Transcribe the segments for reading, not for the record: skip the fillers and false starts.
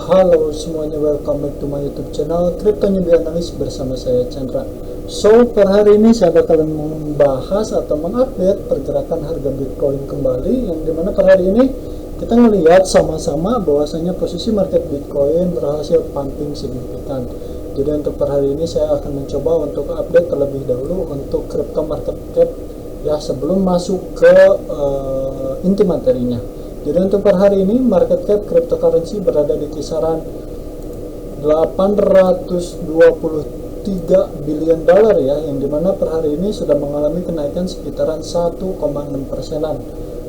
Halo semuanya, welcome back to my YouTube channel Crypto Newbie Analyst bersama saya Chandra. So, per hari ini saya bakalan membahas atau mengupdate pergerakan harga Bitcoin kembali, yang dimana per hari ini kita ngelihat sama-sama bahwasanya posisi market Bitcoin berhasil pumping signifikan. Jadi untuk per hari ini saya akan mencoba untuk update terlebih dahulu untuk crypto market cap ya, sebelum masuk ke inti materinya. Jadi untuk per hari ini market cap cryptocurrency berada di kisaran 823 billion dolar ya, yang dimana per hari ini sudah mengalami kenaikan sekitaran 1,6%-an.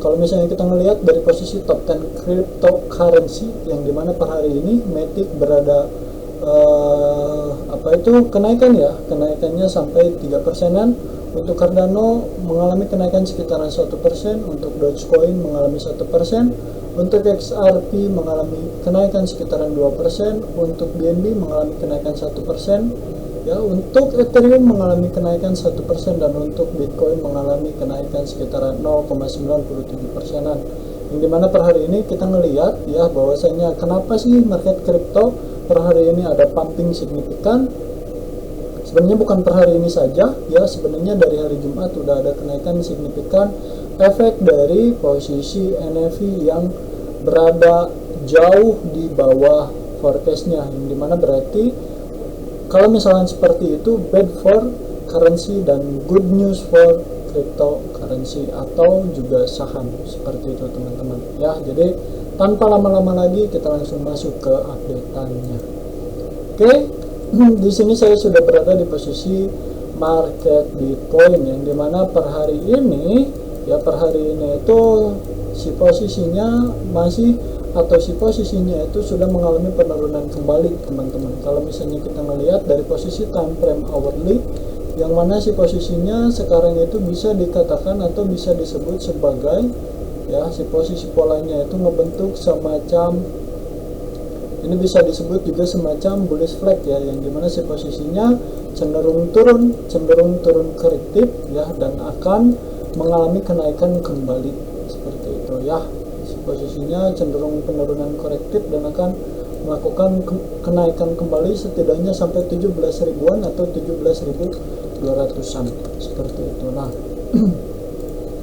Kalau misalnya kita melihat dari posisi top 10 cryptocurrency, yang dimana per hari ini Matic berada kenaikannya sampai 3%-an. Untuk Cardano mengalami kenaikan sekitaran 1%, untuk Dogecoin mengalami 1%, untuk XRP mengalami kenaikan sekitaran 2%, untuk BNB mengalami kenaikan 1%, ya, untuk Ethereum mengalami kenaikan 1%, dan untuk Bitcoin mengalami kenaikan sekitaran 0,97%-an. Yang dimana per hari ini kita ngelihat ya bahwasanya kenapa sih market crypto per hari ini ada pumping signifikan. Sebenarnya bukan per hari ini saja ya, sebenarnya dari hari Jumat sudah ada kenaikan signifikan, efek dari posisi NFP yang berada jauh di bawah forecastnya, yang dimana berarti kalau misalnya seperti itu bad for currency dan good news for cryptocurrency atau juga saham, seperti itu teman-teman ya. Jadi tanpa lama-lama lagi kita langsung masuk ke update-annya. Oke. Di sini saya sudah berada di posisi market Bitcoin, yang dimana per hari ini itu si posisinya sudah mengalami penurunan kembali teman-teman. Kalau misalnya kita melihat dari posisi time frame hourly, yang mana si posisinya sekarang itu bisa dikatakan atau bisa disebut sebagai ya, si posisi polanya itu ngebentuk semacam, ini bisa disebut juga semacam bullish flag ya, yang dimana si posisinya cenderung turun korektif ya, dan akan mengalami kenaikan kembali seperti itu ya. Si posisinya cenderung penurunan korektif dan akan melakukan kenaikan kembali setidaknya sampai 17 ribuan atau 17.200-an seperti itu. Nah,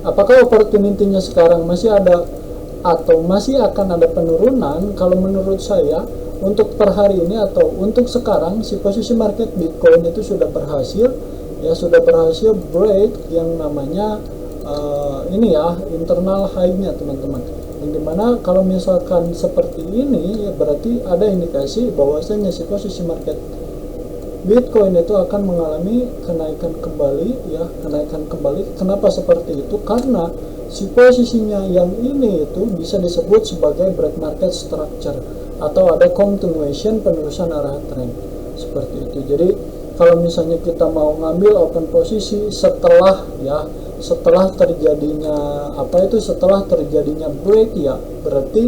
apakah opportunity-nya sekarang masih ada atau masih akan ada penurunan? Kalau menurut saya untuk per hari ini atau untuk sekarang, si posisi market Bitcoin itu sudah berhasil break yang namanya internal high-nya teman-teman, yang dimana kalau misalkan seperti ini ya berarti ada indikasi bahwasanya si posisi market Bitcoin itu akan mengalami kenaikan kembali. Kenapa seperti itu? Karena si posisinya yang ini itu bisa disebut sebagai break market structure atau ada continuation, penerusan arah tren seperti itu. Jadi kalau misalnya kita mau ngambil open posisi setelah terjadinya break ya, berarti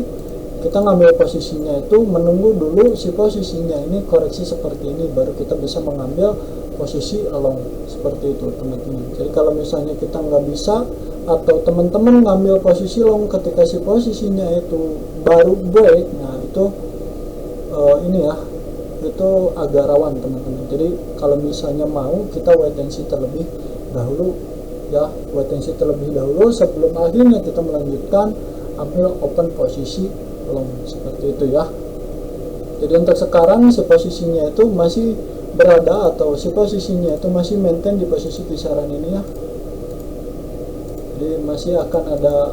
kita ngambil posisinya itu menunggu dulu si posisinya ini koreksi seperti ini, baru kita bisa mengambil posisi long seperti itu teman-teman. Jadi kalau misalnya kita nggak bisa atau teman-teman ngambil posisi long ketika si posisinya itu baru break, nah itu itu agak rawan teman-teman. Jadi kalau misalnya mau, kita wait and see terlebih dahulu sebelum akhirnya kita melanjutkan ambil open posisi long seperti itu ya. Jadi untuk sekarang si posisinya itu masih berada atau si posisinya itu masih maintain di posisi kisaran ini ya. Jadi masih akan ada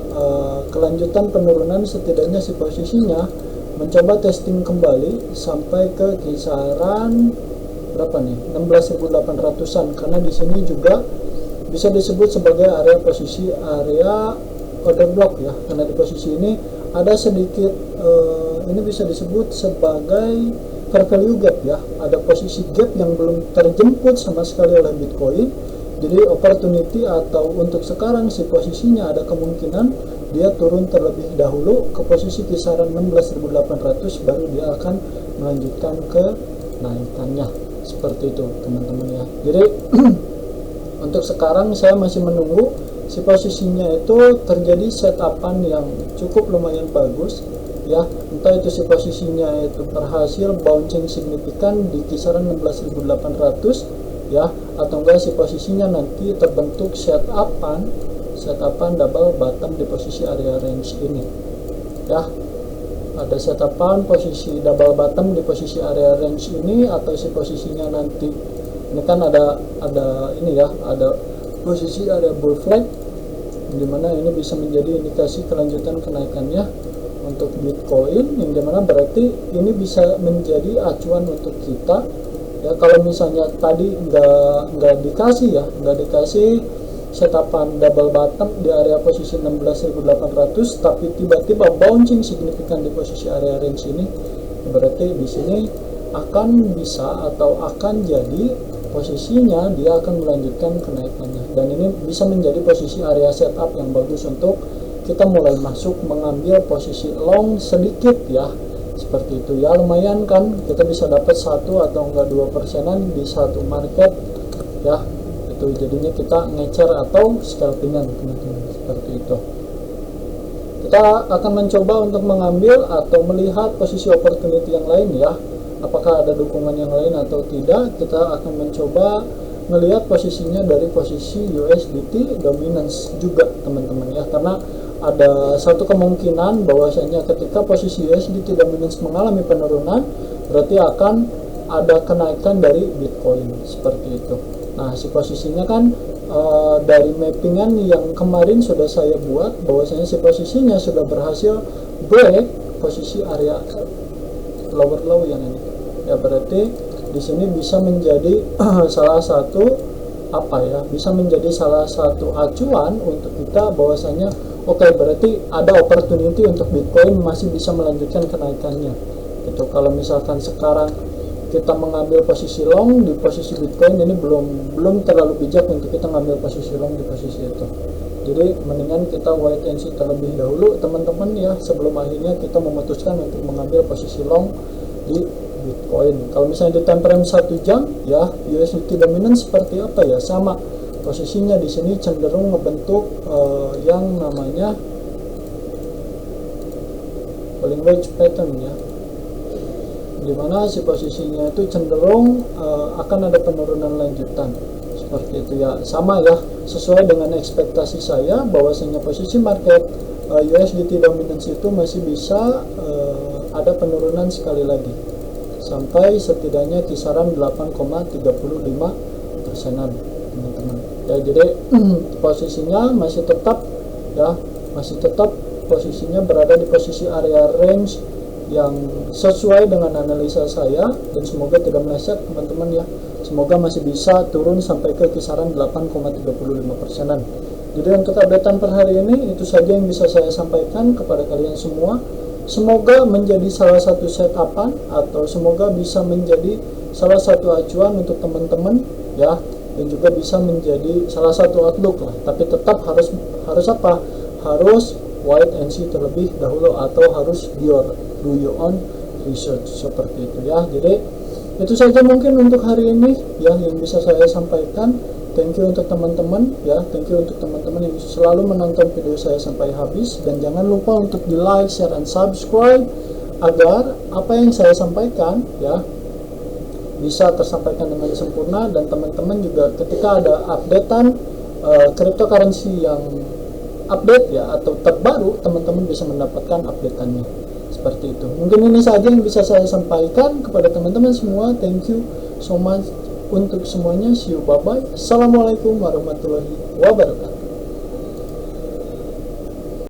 kelanjutan penurunan, setidaknya si posisinya mencoba testing kembali sampai ke kisaran berapa nih, 16.800-an, karena di sini juga bisa disebut sebagai area order block ya, karena di posisi ini ada sedikit ini bisa disebut sebagai fair value gap ya, ada posisi gap yang belum terjemput sama sekali oleh Bitcoin. Jadi opportunity atau untuk sekarang si posisinya ada kemungkinan dia turun terlebih dahulu ke posisi kisaran 16.800, baru dia akan melanjutkan ke naikannya seperti itu teman-teman ya. Jadi untuk sekarang saya masih menunggu si posisinya itu terjadi setapan yang cukup lumayan bagus ya, entah itu si posisinya itu berhasil bouncing signifikan di kisaran 16.800 ya, atau enggak si posisinya nanti terbentuk setapan double bottom di posisi area range ini ya. Ada setapan posisi double bottom di posisi area range ini, atau si posisinya nanti ini kan ada ini ya, ada posisi area bull flag, dimana ini bisa menjadi indikasi kelanjutan kenaikannya untuk Bitcoin, yang dimana berarti ini bisa menjadi acuan untuk kita ya. Kalau misalnya tadi nggak dikasih setapan double bottom di area posisi 16.800, tapi tiba-tiba bouncing signifikan di posisi area range ini, berarti di sini akan bisa atau akan jadi posisinya dia akan melanjutkan kenaikannya, dan ini bisa menjadi posisi area setup yang bagus untuk kita mulai masuk mengambil posisi long sedikit ya, seperti itu ya. Lumayan kan, kita bisa dapat 1 atau enggak 2% di satu market ya. Itu jadinya kita ngecer atau scalpingan teman-teman, seperti itu. Kita akan mencoba untuk mengambil atau melihat posisi opportunity yang lain ya, apakah ada dukungan yang lain atau tidak. Kita akan mencoba melihat posisinya dari posisi USDT dominance juga teman-teman ya, karena ada satu kemungkinan bahwasanya ketika posisi USDT dominance mengalami penurunan, berarti akan ada kenaikan dari Bitcoin, seperti itu. Nah, si posisinya kan dari mappingan yang kemarin sudah saya buat, bahwasanya si posisinya sudah berhasil break posisi area lower low yang ini. Ya, berarti di sini bisa menjadi salah satu bisa menjadi salah satu acuan untuk kita bahwasanya oke, berarti ada opportunity untuk Bitcoin masih bisa melanjutkan kenaikannya. Itu kalau misalkan sekarang kita mengambil posisi long di posisi Bitcoin ini belum terlalu bijak untuk kita ngambil posisi long di posisi itu. Jadi mendingan kita wait and see terlebih dahulu teman-teman ya, sebelum akhirnya kita memutuskan untuk mengambil posisi long di Bitcoin. Kalau misalnya di time frame 1 jam ya, USDT dominance seperti apa ya, sama posisinya di sini cenderung membentuk yang namanya falling wedge pattern ya, dimana si posisinya itu cenderung akan ada penurunan lanjutan, seperti itu ya. Sama ya, sesuai dengan ekspektasi saya bahwasanya posisi market USDT dominance itu masih bisa ada penurunan sekali lagi sampai setidaknya kisaran 8,35%-an teman-teman ya. Jadi posisinya masih tetap posisinya berada di posisi area range yang sesuai dengan analisa saya, dan semoga tidak meleset teman-teman ya. Semoga masih bisa turun sampai ke kisaran 8,35%-an. Jadi untuk updatean per hari ini itu saja yang bisa saya sampaikan kepada kalian semua. Semoga menjadi salah satu setapan atau semoga bisa menjadi salah satu acuan untuk teman-teman ya, dan juga bisa menjadi salah satu outlook lah. Tapi tetap harus wait and see terlebih dahulu, atau harus do your own research, seperti itu ya. Jadi itu saja mungkin untuk hari ini ya yang bisa saya sampaikan. Thank you untuk teman-teman ya, thank you untuk teman-teman yang selalu menonton video saya sampai habis, dan jangan lupa untuk di like, share, dan subscribe agar apa yang saya sampaikan ya bisa tersampaikan dengan sempurna, dan teman-teman juga ketika ada updatean cryptocurrency yang update ya atau terbaru, teman-teman bisa mendapatkan updateannya, seperti itu. Mungkin ini saja yang bisa saya sampaikan kepada teman-teman semua. Thank you so much untuk semuanya. See you, bye bye. Assalamualaikum warahmatullahi wabarakatuh.